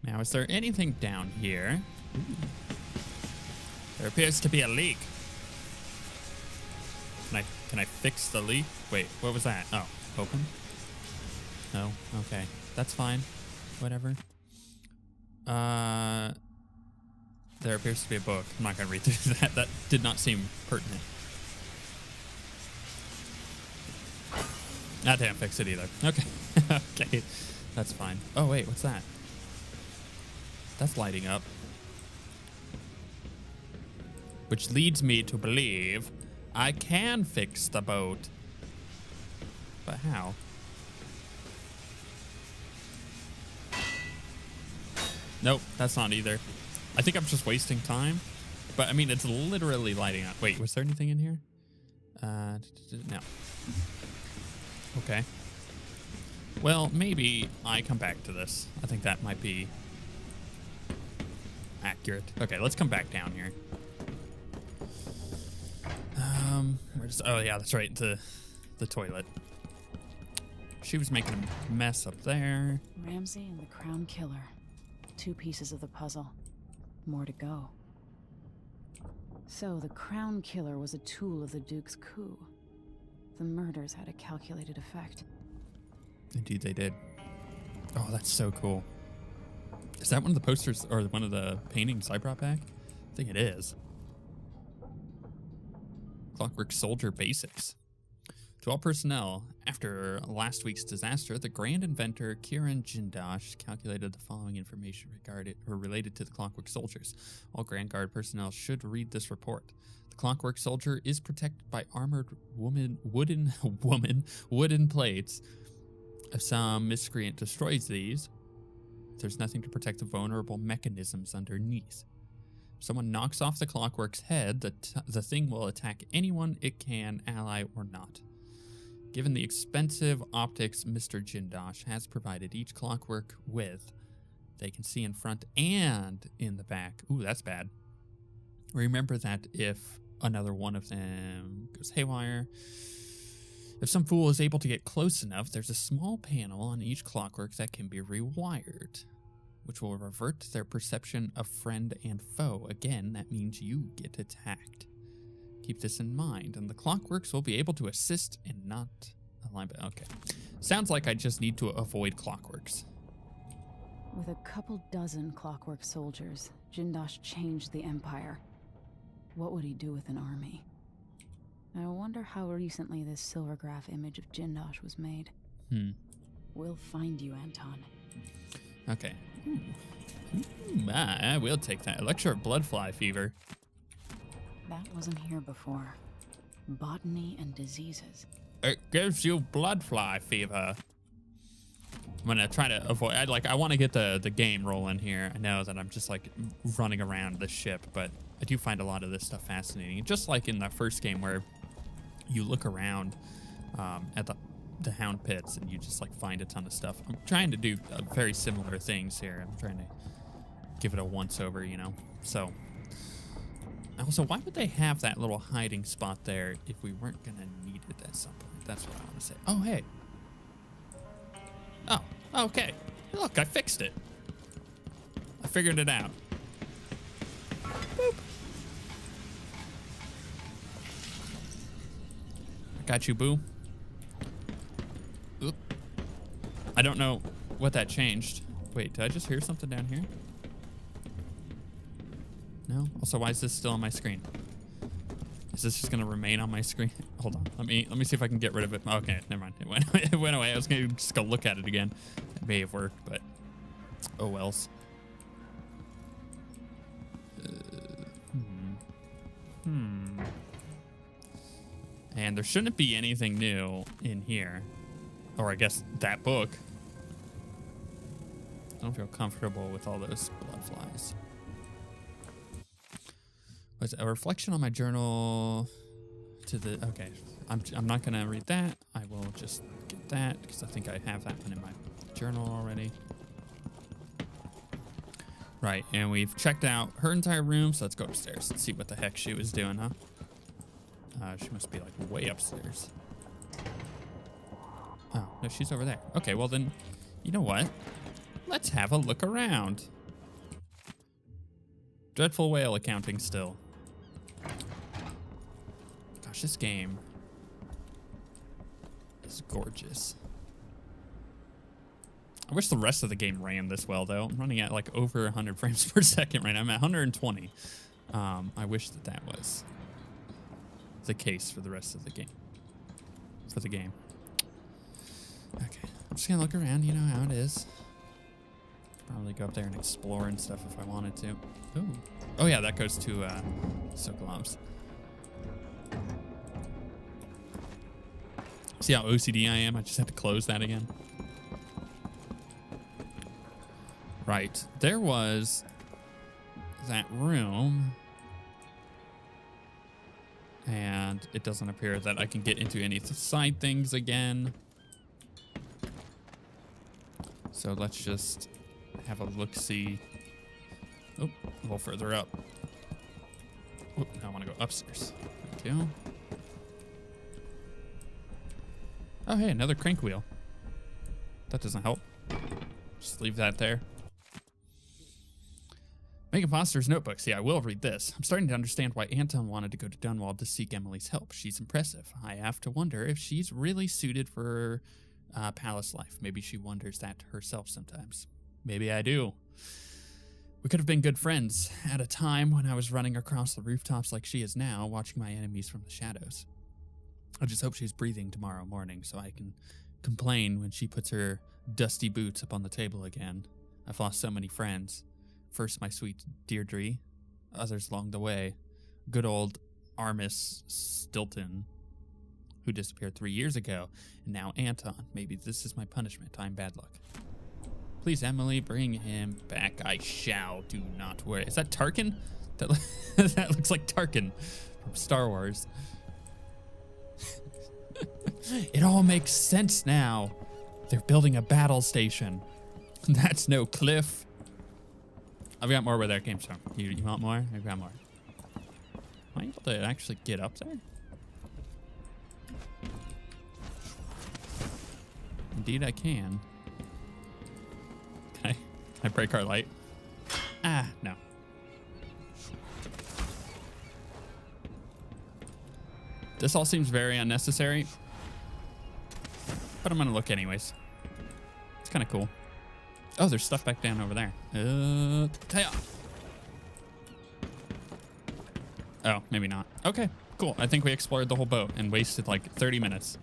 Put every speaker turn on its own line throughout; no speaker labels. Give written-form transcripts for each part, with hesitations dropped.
Now, is there anything down here? There appears to be a leak. Can I fix the leak? Wait, what was that? Oh, open? No, okay. That's fine. Whatever. There appears to be a book. I'm not gonna read through that. That did not seem pertinent. That didn't fix it either. Okay. Okay. That's fine. Oh, wait, what's that? That's lighting up. Which leads me to believe I can fix the boat. But how? Nope, that's not either. I think I'm just wasting time. But, I mean, it's literally lighting up. Wait, was there anything in here? No. Okay. Well, maybe I come back to this. I think that might be accurate. Okay, let's come back down here. Oh yeah, that's right, the toilet. She was making a mess up there.
Ramsey and the Crown Killer. 2 pieces of the puzzle. More to go. So the Crown Killer was a tool of the Duke's coup. The murders had a calculated effect.
Indeed they did. Oh, that's so cool. Is that one of the posters or one of the paintings I brought back? I think it is. Clockwork Soldier Basics. To all personnel, after last week's disaster, the grand inventor Kiran Jindosh calculated the following information related to the Clockwork Soldiers. All Grand Guard personnel should read this report. The Clockwork Soldier is protected by armored wooden plates. If some miscreant destroys these, there's nothing to protect the vulnerable mechanisms underneath. If someone knocks off the Clockwork's head, the thing will attack anyone it can, ally or not. Given the expensive optics Mr. Jindosh has provided each Clockwork with, they can see in front and in the back. Ooh, that's bad. Remember that if another one of them goes haywire, if some fool is able to get close enough, there's a small panel on each Clockwork that can be rewired, which will revert their perception of friend and foe. Again, that means you get attacked. Keep this in mind, and the Clockworks will be able to assist and not align. Okay. Sounds like I just need to avoid Clockworks.
With a couple dozen Clockwork soldiers, Jindosh changed the Empire. What would he do with an army? I wonder how recently this silvergraph image of Jindosh was made. We'll find you, Anton.
Okay. I will take that. Elixir of Bloodfly Fever.
That wasn't here before. Botany and diseases.
It gives you bloodfly fever. I'm gonna try to avoid. I want to get the game rolling here. I know that I'm just like running around the ship, but I do find a lot of this stuff fascinating. Just like in the first game where you look around at the Hound Pits and you just like find a ton of stuff. I'm trying to do very similar things here. I'm trying to give it a once over, you know. So. Also, why would they have that little hiding spot there if we weren't going to need it at some point? That's what I want to say. Oh, hey. Oh, okay. Look, I fixed it. I figured it out. Boop. I got you, boo. Oop. I don't know what that changed. Wait, did I just hear something down here? No? Also, why is this still on my screen? Is this just gonna remain on my screen? Hold on. Let me see if I can get rid of it. Okay, never mind. It went away. I was gonna just go look at it again. It may have worked, but oh wells. And there shouldn't be anything new in here. Or I guess that book. I don't feel comfortable with all those blood flies. Was a reflection on my journal to the, okay, I'm not gonna read that. I will just get that because I think I have that one in my journal already. Right, and we've checked out her entire room, so let's go upstairs and see what the heck she was doing, huh? She must be like way upstairs. Oh, No, she's over there. Okay, well then, you know what? Let's have a look around. Dreadful whale accounting still. Gosh, this game is gorgeous. I wish the rest of the game ran this well, though. I'm running at like over 100 frames per second right now. I'm at 120. I wish that that was the case for the rest of the game. Okay, I'm just gonna look around. You know how it is. Probably go up there and explore and stuff if I wanted to. Ooh. Oh yeah, that goes to Sokolov's. See how OCD I am? I just had to close that again. Right, there was that room, and it doesn't appear that I can get into any of the side things again. So let's just have a look-see. Oh, a little further up. Oh, now I want to go upstairs. Thank you. Oh, hey, another crank wheel. That doesn't help. Just leave that there. Megan Foster's notebooks. Yeah, I will read this. I'm starting to understand why Anton wanted to go to Dunwald to seek Emily's help. She's impressive. I have to wonder if she's really suited for palace life. Maybe she wonders that herself sometimes. Maybe I do. We could have been good friends at a time when I was running across the rooftops like she is now, watching my enemies from the shadows. I just hope she's breathing tomorrow morning so I can complain when she puts her dusty boots up on the table again. I've lost so many friends. First, my sweet Deirdre, others along the way. Good old Armis Stilton, who disappeared 3 years ago, and now Anton. Maybe this is my punishment. I'm bad luck. Please, Emily, bring him back. I shall. Do not worry. Is that Tarkin? That looks like Tarkin from Star Wars. It all makes sense now. They're building a battle station. That's no cliff. I've got more where that came from. You want more? I've got more. Am I able to actually get up there? Indeed I can. Can I break our light? Ah, no. This all seems very unnecessary, but I'm gonna look anyways. It's kind of cool. Oh, there's stuff back down over there. Oh, maybe not. Okay, cool. I think we explored the whole boat and wasted like 30 minutes.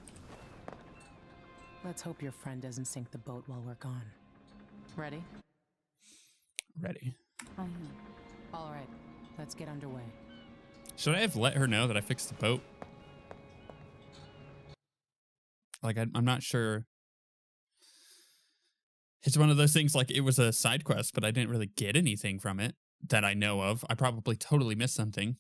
Let's hope your friend doesn't sink the boat while we're gone. Ready?
Ready.
All right, let's get underway.
Should I have let her know that I fixed the boat? Like, I'm not sure. It's one of those things, like, it was a side quest, but I didn't really get anything from it that I know of. I probably totally missed something.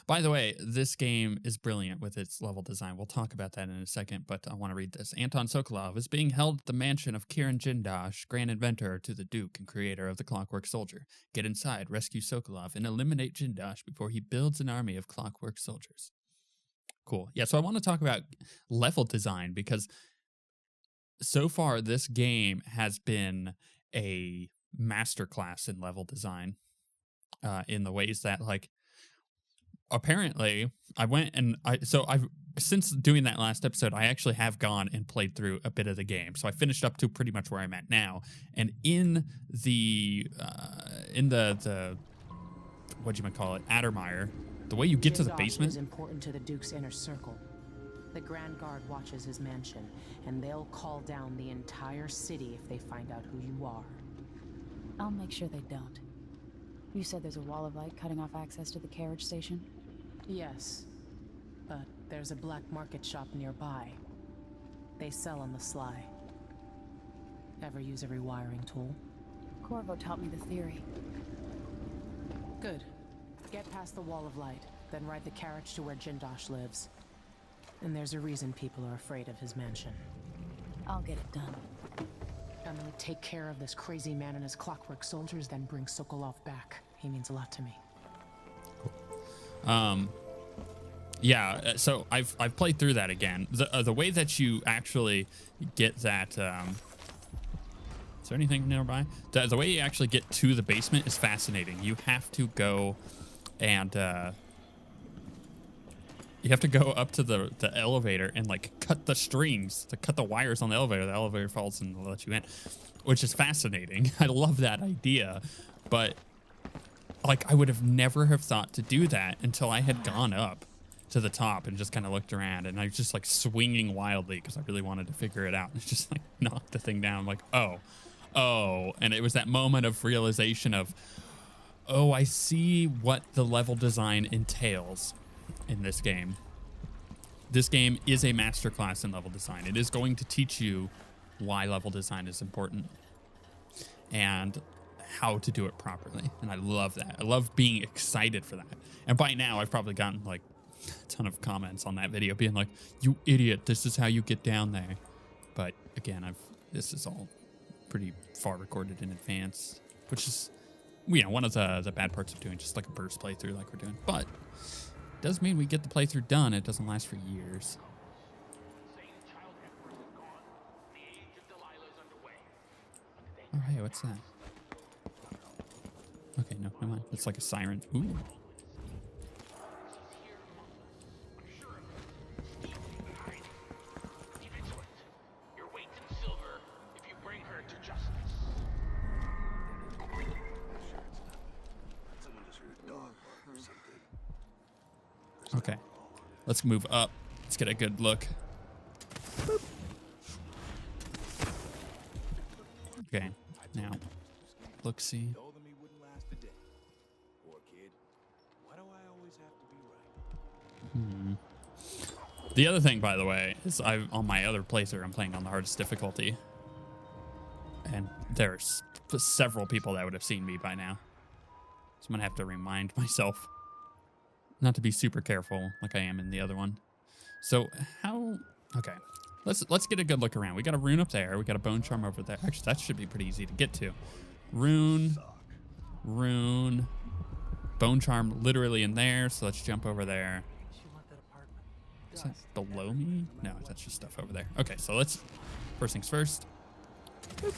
By the way, this game is brilliant with its level design. We'll talk about that in a second, but I want to read this. Anton Sokolov is being held at the mansion of Kieran Jindosh, grand inventor to the Duke and creator of the Clockwork Soldier. Get inside, rescue Sokolov, and eliminate Jindosh before he builds an army of Clockwork Soldiers. Cool. Yeah, so I want to talk about level design because so far this game has been a masterclass in level design in the ways that, like, apparently I went and I've since doing that last episode, I actually have gone and played through a bit of the game. So I finished up to pretty much where I'm at now. And in the whatchamacallit, Addermire, the way you get to the basement
is important to the Duke's inner circle. The Grand Guard watches his mansion, and they'll call down the entire city if they find out who you are.
I'll make sure they don't. You said there's a wall of light cutting off access to the carriage station?
Yes, but there's a black market shop nearby. They sell on the sly. Ever use a rewiring tool?
Corvo taught me the theory.
Good. Get past the wall of light, then ride the carriage to where Jindosh lives. And there's a reason people are afraid of his mansion.
I'll get it done.
Emily, take care of this crazy man and his Clockwork Soldiers, then bring Sokolov back. He means a lot to me.
Yeah, so I've played through that again. The way that you actually get that, is there anything nearby? The way you actually get to the basement is fascinating. You have to go and you have to go up to the elevator and like cut the strings, to cut the wires on the elevator. The elevator falls and let you in, which is fascinating. I love that idea, but like I would have never have thought to do that until I had gone up to the top and just kind of looked around, and I was just like swinging wildly because I really wanted to figure it out. And just like knocked the thing down. I'm like, oh, and it was that moment of realization of, oh, I see what the level design entails in this game. This game is a masterclass in level design. It is going to teach you why level design is important and how to do it properly. And I love that. I love being excited for that. And by now I've probably gotten like a ton of comments on that video being like, you idiot, this is how you get down there. But again, this is all pretty far recorded in advance, which is, you know, one of the bad parts of doing just like a burst playthrough like we're doing. But it does mean we get the playthrough done. It doesn't last for years. Oh, hey, what's that? Okay, no, never mind. It's like a siren. Ooh. Okay, let's move up. Let's get a good look. Boop. Okay, now, look-see. The other thing, by the way, is on my other playthrough, I'm playing on the hardest difficulty. And there's several people that would have seen me by now. So I'm gonna have to remind myself not to be super careful like I am in the other one. So okay, let's get a good look around. We got a rune up there. We got a bone charm over there. Actually, that should be pretty easy to get to. Rune, bone charm literally in there. So let's jump over there. Is that below me? No, that's just stuff over there. Okay, so first things first. Boop.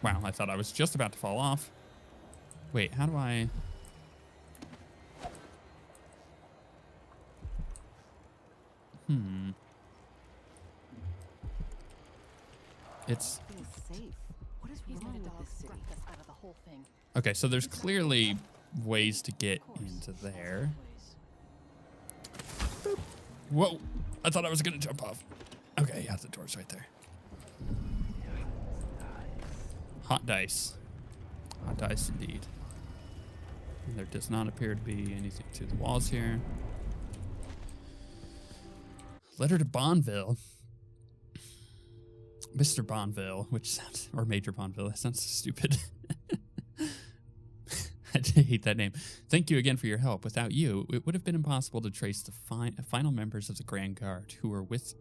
Wow, I thought I was just about to fall off. Wait, how do I... It's... Okay, so there's clearly ways to get into there. Boop. Whoa, I thought I was gonna jump off. Okay, yeah, the door's right there. Hot dice. Hot dice indeed. And there does not appear to be anything to the walls here. Letter to Bonneville. Mr. Bonneville, which sounds, or Major Bonneville, that sounds stupid. I hate that name. Thank you again for your help. Without you, it would have been impossible to trace the final members of the Grand Guard who were with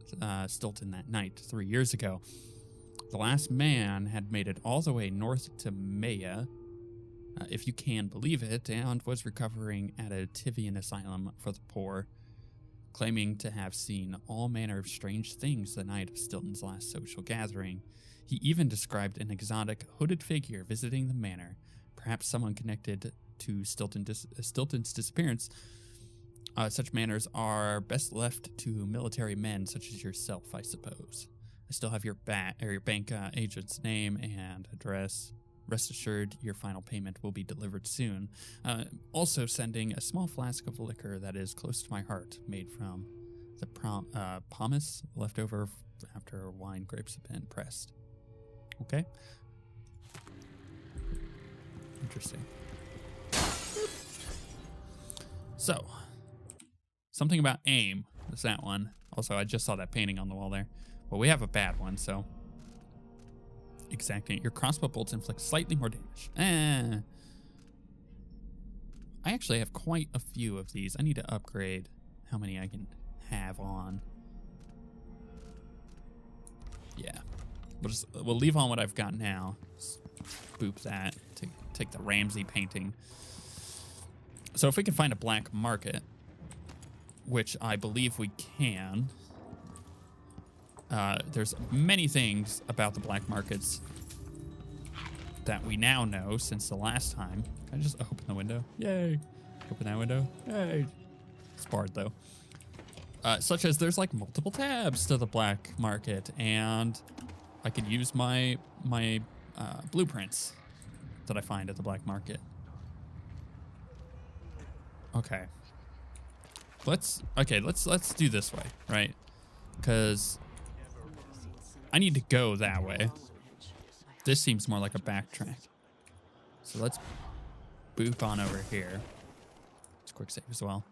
Stilton that night 3 years ago. The last man had made it all the way north to Maya, if you can believe it, and was recovering at a Tivian asylum for the poor, claiming to have seen all manner of strange things the night of Stilton's last social gathering. He even described an exotic, hooded figure visiting the manor, perhaps someone connected to Stilton's disappearance. Such manners are best left to military men such as yourself, I suppose. I still have your bank agent's name and address. Rest assured, your final payment will be delivered soon. Also sending a small flask of liquor that is close to my heart, made from the pomace left over after wine grapes have been pressed. Okay. Interesting. So, something about aim. Is that one? Also, I just saw that painting on the wall there. Well, we have a bad one, so... Exacting. Your crossbow bolts inflict slightly more damage. I actually have quite a few of these. I need to upgrade how many I can have on. Yeah. We'll leave on what I've got now. Just boop that. Take the Ramsey painting. So if we can find a black market, which I believe we can. There's many things about the black markets that we now know since the last time. Can I just open the window? Yay. Open that window. Yay. It's barred though. Such as there's like multiple tabs to the black market, and I could use my blueprints that I find at the black market. Okay. Let's do this way, right? Because I need to go that way. This seems more like a backtrack. So let's boop on over here. Let's quick save as well.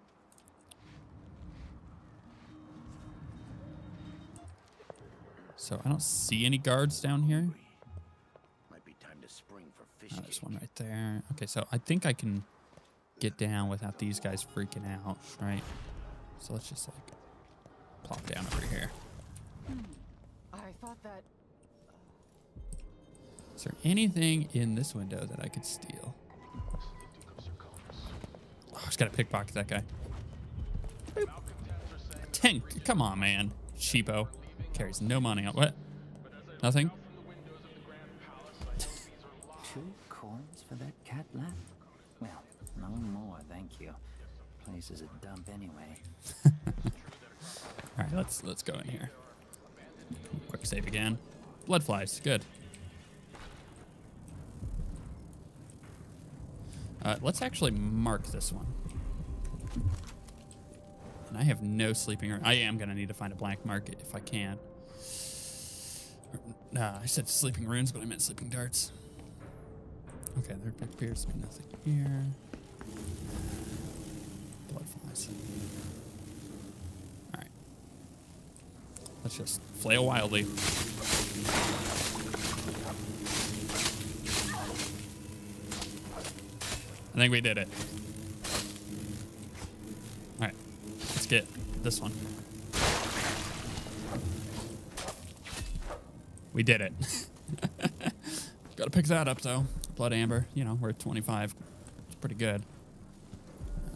So I don't see any guards down here.
Might be time to spring for fish.
Oh, there's one right there. Okay, so I think I can get down without these guys freaking out, right? So let's just like plop down over here.
I thought that...
Is there anything in this window that I could steal? Oh, I just gotta pickpocket that guy. Boop. A tank. Come on, man. Cheapo. Carries no money out. What? Nothing?
2 coins for that cat lap? Well, no more, thank you. Place is a dump anyway.
All right, let's go in here. Quick save again. Blood flies. Good. Let's actually mark this one. And I have no sleeping room. I am going to need to find a black market if I can. I said sleeping runes, but I meant sleeping darts. Okay, there appears to be nothing here. Blood flies. All right. Let's just flail wildly. I think we did it. All right, let's get this one. We did it. Gotta pick that up though. Blood amber, you know, we're at 25. It's pretty good.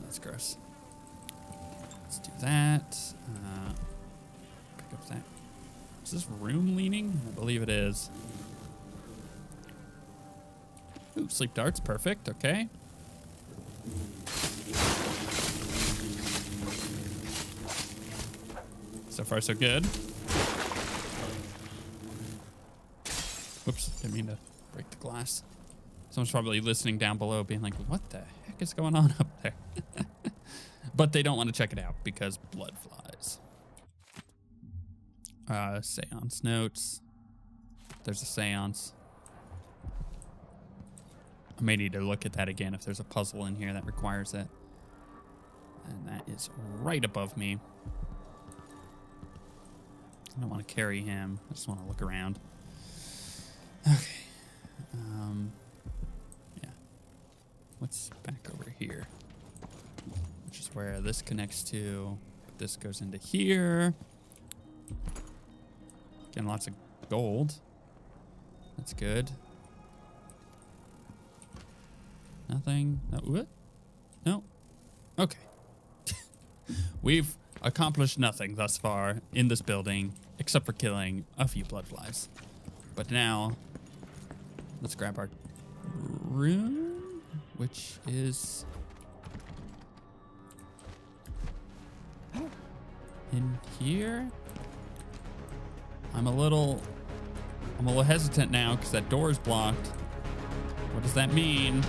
That's gross. Let's do that. Pick up that. Is this room leaning? I believe it is. Ooh, sleep darts, perfect, okay. So far, so good. Whoops, didn't mean to break the glass. Someone's probably listening down below being like, what the heck is going on up there? But they don't want to check it out because blood flies. Seance notes. There's a seance. I may need to look at that again if there's a puzzle in here that requires it. And that is right above me. I don't want to carry him. I just want to look around. Okay. Yeah. What's back over here? Which is where this connects to. This goes into here. Getting lots of gold. That's good. Nothing. No, what? No. Okay. We've accomplished nothing thus far in this building except for killing a few blood flies. But now, let's grab our room, which is in here. I'm a little hesitant now because that door is blocked. What does that mean?